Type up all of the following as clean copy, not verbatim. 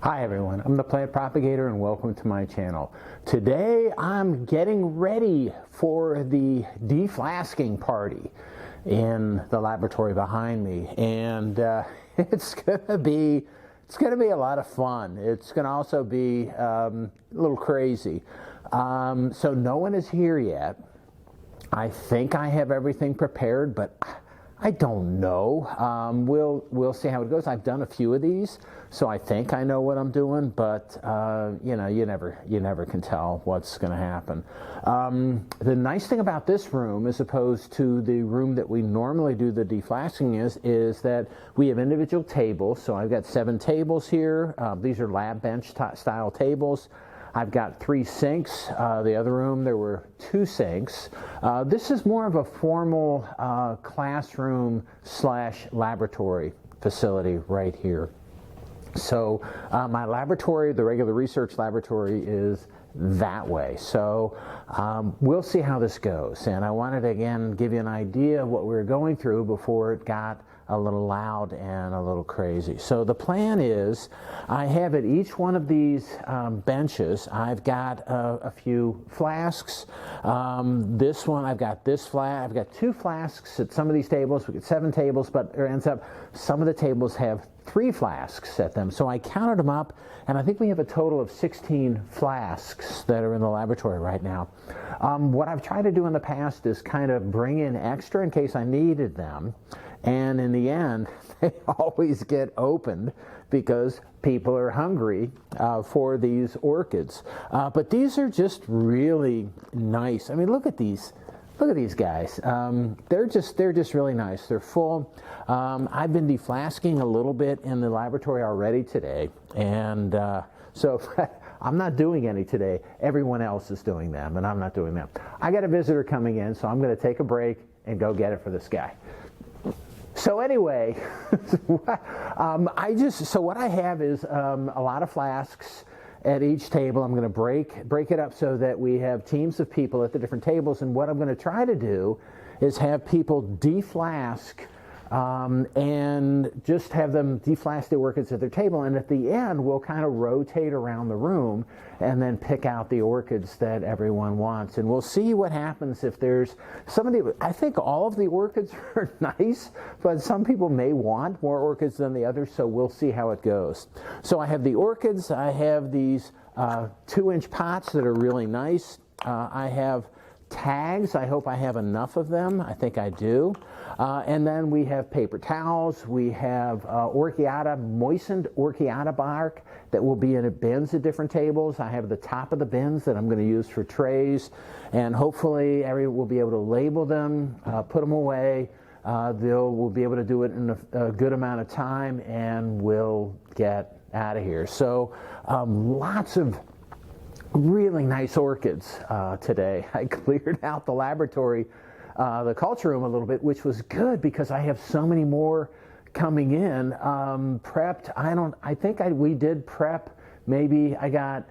Hi everyone, I'm the Plant Propagator and welcome to my channel. Today I'm getting ready for the deflasking party in the laboratory behind me, and it's gonna be a lot of fun. It's gonna also be a little crazy. So no one is here yet. I think I have everything prepared, but I don't know. We'll see how it goes. I've done a few of these, so I think I know what I'm doing, but you know, you never can tell what's going to happen. The nice thing about this room, as opposed to the room that we normally do the deflasking is that we have individual tables. So I've got 7 tables here. These are lab bench style tables. I've got 3 sinks. The other room, there were 2 sinks. This is more of a formal classroom / laboratory facility right here. So my laboratory, the regular research laboratory, is that way. So we'll see how this goes. And I wanted to, again, give you an idea of what we were going through before it got a little loud and a little crazy. So the plan is, I have at each one of these benches, I've got a few flasks. This one, I've got this flask. I've got 2 flasks at some of these tables. We get 7 tables, but it ends up some of the tables have 3 flasks at them. So I counted them up, and I think we have a total of 16 flasks that are in the laboratory right now. What I've tried to do in the past is kind of bring in extra in case I needed them. And in the end, they always get opened because people are hungry for these orchids. But these are just really nice. I mean, look at these. Look at these guys. They're just really nice. They're full. I've been deflasking a little bit in the laboratory already today, and so I'm not doing any today. Everyone else is doing them, and I'm not doing them. I got a visitor coming in, so I'm going to take a break and go get it for this guy. So anyway, so what I have is a lot of flasks at each table. I'm going to break it up so that we have teams of people at the different tables, and what I'm going to try to do is have people deflask and just have them deflask the orchids at their table, and at the end we'll kind of rotate around the room and then pick out the orchids that everyone wants, and we'll see what happens if there's some of the, I think all of the orchids are nice, but some people may want more orchids than the others, so we'll see how it goes. So I have the orchids. I have these 2-inch pots that are really nice. I have tags. I hope I have enough of them. I think I do. And then we have paper towels. We have moistened orchiata bark that will be in bins at different tables. I have the top of the bins that I'm going to use for trays, and hopefully everyone will be able to label them, put them away. We'll be able to do it in a good amount of time, and we'll get out of here. So lots of really nice orchids today. I cleared out the laboratory, the culture room a little bit, which was good because I have so many more coming in. Prepped, I think we did prep, maybe I got,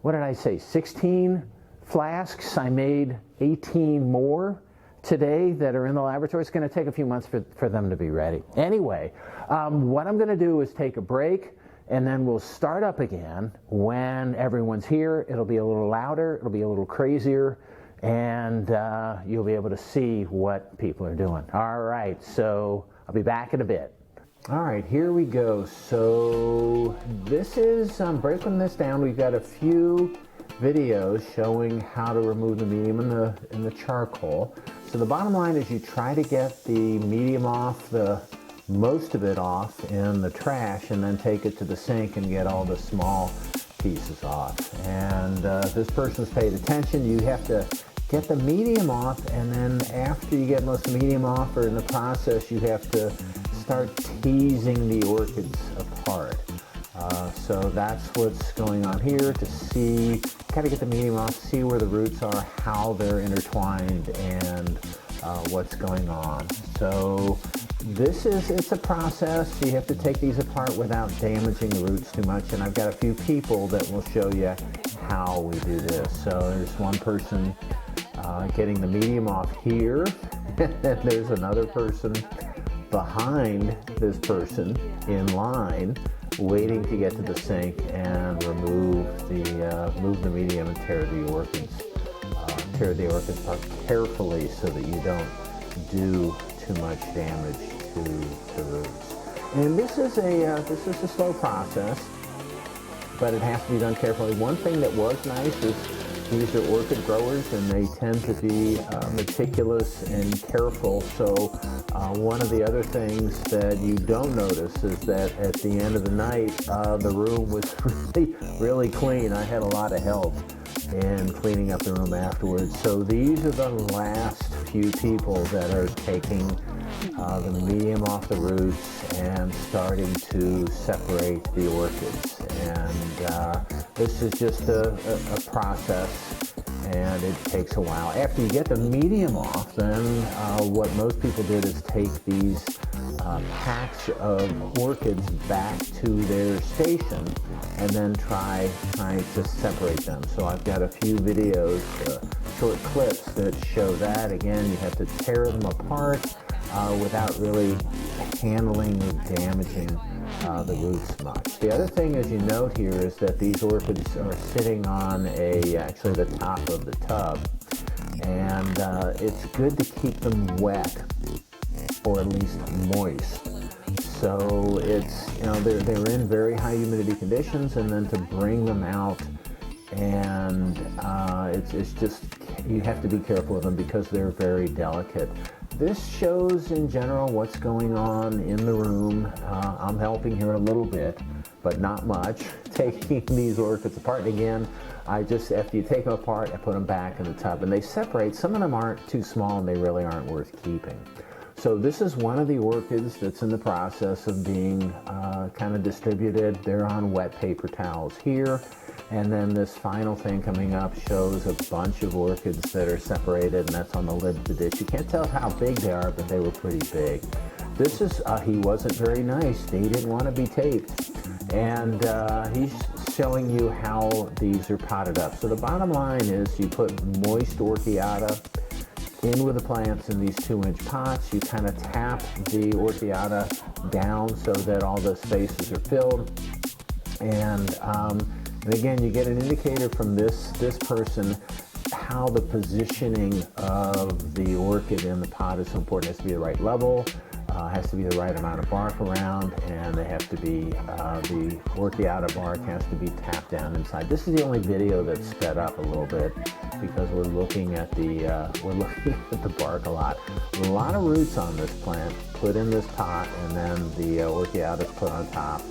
what did I say, 16 flasks. I made 18 more today that are in the laboratory. It's going to take a few months for them to be ready. Anyway, what I'm going to do is take a break, and then we'll start up again when everyone's here. It'll be a little louder, it'll be a little crazier, and you'll be able to see what people are doing. All right, so I'll be back in a bit. All right, here we go. So this is, breaking this down, we've got a few videos showing how to remove the medium in the charcoal. So the bottom line is you try to get the medium off, most of it off in the trash, and then take it to the sink and get all the small pieces off. And this person's paid attention. You have to get the medium off, and then after you get most of the medium off, or in the process, you have to start teasing the orchids apart. So that's what's going on here, to see, kind of get the medium off, see where the roots are, how they're intertwined, and what's going on. So it's a process. You have to take these apart without damaging the roots too much, and I've got a few people that will show you how we do this. So there's one person getting the medium off here, and there's another person behind this person in line waiting to get to the sink and move the medium and tear the orchids apart carefully so that you don't do too much damage to roots. And this is a slow process, but it has to be done carefully. One thing that was nice is these are orchid growers, and they tend to be meticulous and careful. So one of the other things that you don't notice is that at the end of the night, the room was really clean. I had a lot of help in cleaning up the room afterwards. So these are the last few people that are taking the medium off the roots and starting to separate the orchids. And this is just a process, and it takes a while. After you get the medium off, then what most people did is take these packs of orchids back to their station and then try to separate them. So I've got a few videos, short clips that show that. Again, you have to tear them apart without really handling or damaging the roots much. The other thing, as you note here, is that these orchids are sitting on actually the top of the tub, and it's good to keep them wet or at least moist. So it's, they're in very high humidity conditions, and then to bring them out, and it's just, you have to be careful with them because they're very delicate. This shows in general what's going on in the room. I'm helping here a little bit, but not much, taking these orchids apart. And again, after you take them apart, I put them back in the tub, and they separate. Some of them aren't too small, and they really aren't worth keeping. So this is one of the orchids that's in the process of being kind of distributed. They're on wet paper towels here. And then this final thing coming up shows a bunch of orchids that are separated, and that's on the lid of the dish. You can't tell how big they are, but they were pretty big. This is, he wasn't very nice. He didn't want to be taped. And he's showing you how these are potted up. So the bottom line is you put moist orchiata in with the plants in these 2-inch pots. You kind of tap the orchiata down so that all the spaces are filled. And again, you get an indicator from this person how the positioning of the orchid in the pot is so important. It has to be the right level, has to be the right amount of bark around, and they have to be, the orchiata bark has to be tapped down inside. This is the only video that's sped up a little bit because we're looking at the bark a lot. A lot of roots on this plant put in this pot, and then the orchiata is put on top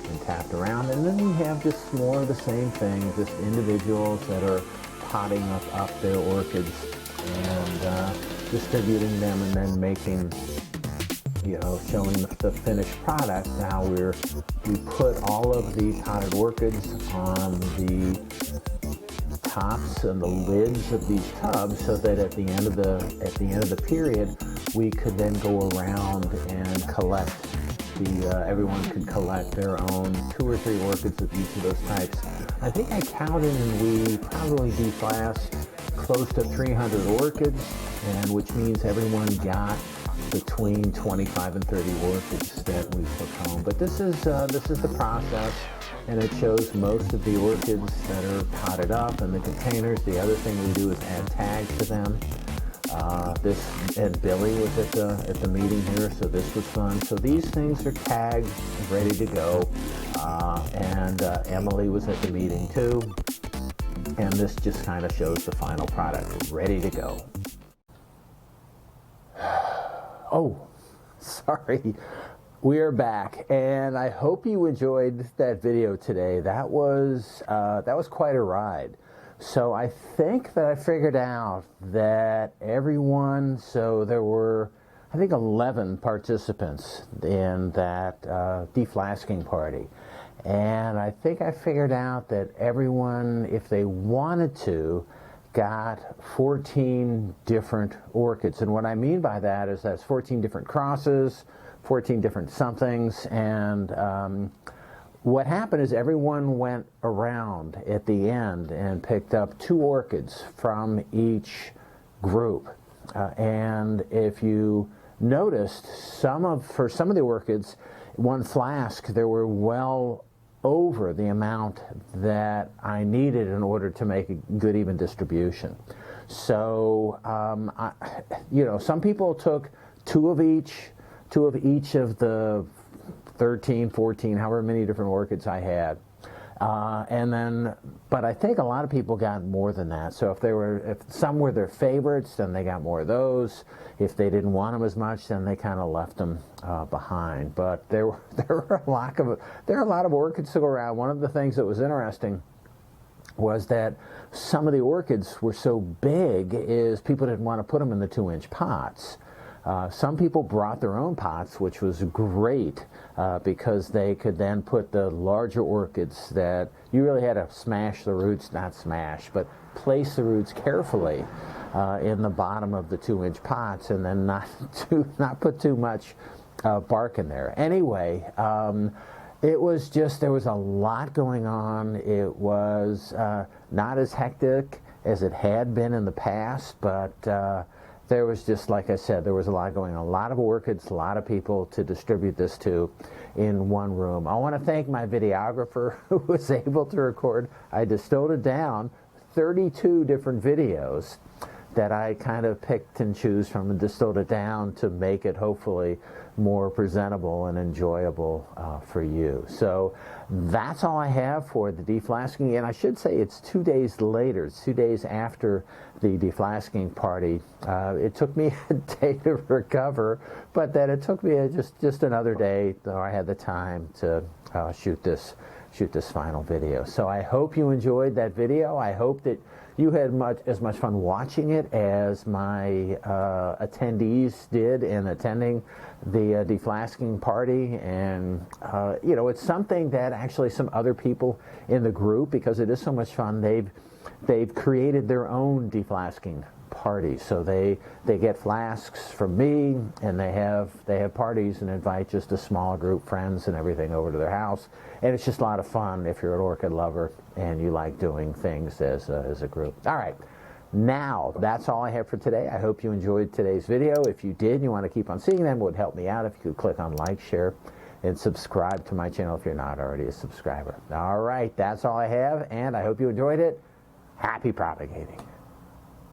and tapped around, and then you have just more of the same thing, just individuals that are potting up their orchids and distributing them, and then making, showing the finished product. Now we put all of the potted orchids on the tops and the lids of these tubs, so that at the end of the period, we could then go around and collect. Everyone could collect their own 2 or 3 orchids of each of those types. I think I counted, and we probably deflasked close to 300 orchids, and which means everyone got between 25 and 30 orchids that we took home. But this is the process, and it shows most of the orchids that are potted up in the containers. The other thing we do is add tags to them. And Billy was at the meeting here, so this was fun. So these things are tagged, ready to go, and Emily was at the meeting too. And this just kind of shows the final product, ready to go. Oh, sorry. We are back, and I hope you enjoyed that video today. That was quite a ride. So I think that I figured out that everyone, so there were, I think, 11 participants in that deflasking party. And I think I figured out that everyone, if they wanted to, got 14 different orchids. And what I mean by that is that's 14 different crosses, 14 different somethings, and what happened is everyone went around at the end and picked up 2 orchids from each group. And if you noticed, for some of the orchids, one flask, there were well over the amount that I needed in order to make a good even distribution. So, you know, some people took two of each of the 13, 14, however many different orchids I had. And then, but I think a lot of people got more than that. So if some were their favorites, then they got more of those. If they didn't want them as much, then they kind of left them behind. But there are a lot of orchids to go around. One of the things that was interesting was that some of the orchids were so big is people didn't want to put them in the 2-inch pots. Some people brought their own pots, which was great because they could then put the larger orchids that you really had to smash the roots, not smash, but place the roots carefully in the bottom of the 2-inch pots, and then not put too much bark in there. Anyway, it was just, there was a lot going on. It was not as hectic as it had been in the past, but there was just, like I said, there was a lot going on. A lot of orchids, a lot of people to distribute this to in one room. I want to thank my videographer who was able to record. I distilled it down, 32 different videos that I kind of picked and choose from and distilled it down to make it hopefully more presentable and enjoyable for you. So that's all I have for the deflasking. And I should say it's 2 days later. It's 2 days after the deflasking party. It took me a day to recover, but then it took me just another day, though I had the time to shoot this final video. So I hope you enjoyed that video. I hope that you had as much fun watching it as my attendees did in attending the deflasking party. And you know, it's something that actually some other people in the group, because it is so much fun, they've created their own deflasking parties. So they get flasks from me, and they have parties and invite just a small group, friends and everything, over to their house. And it's just a lot of fun if you're an orchid lover and you like doing things as a group. All right, now that's all I have for today. I hope you enjoyed today's video. If you did and you want to keep on seeing them, it would help me out if you could click on like, share, and subscribe to my channel if you're not already a subscriber. All right, that's all I have, and I hope you enjoyed it. Happy propagating.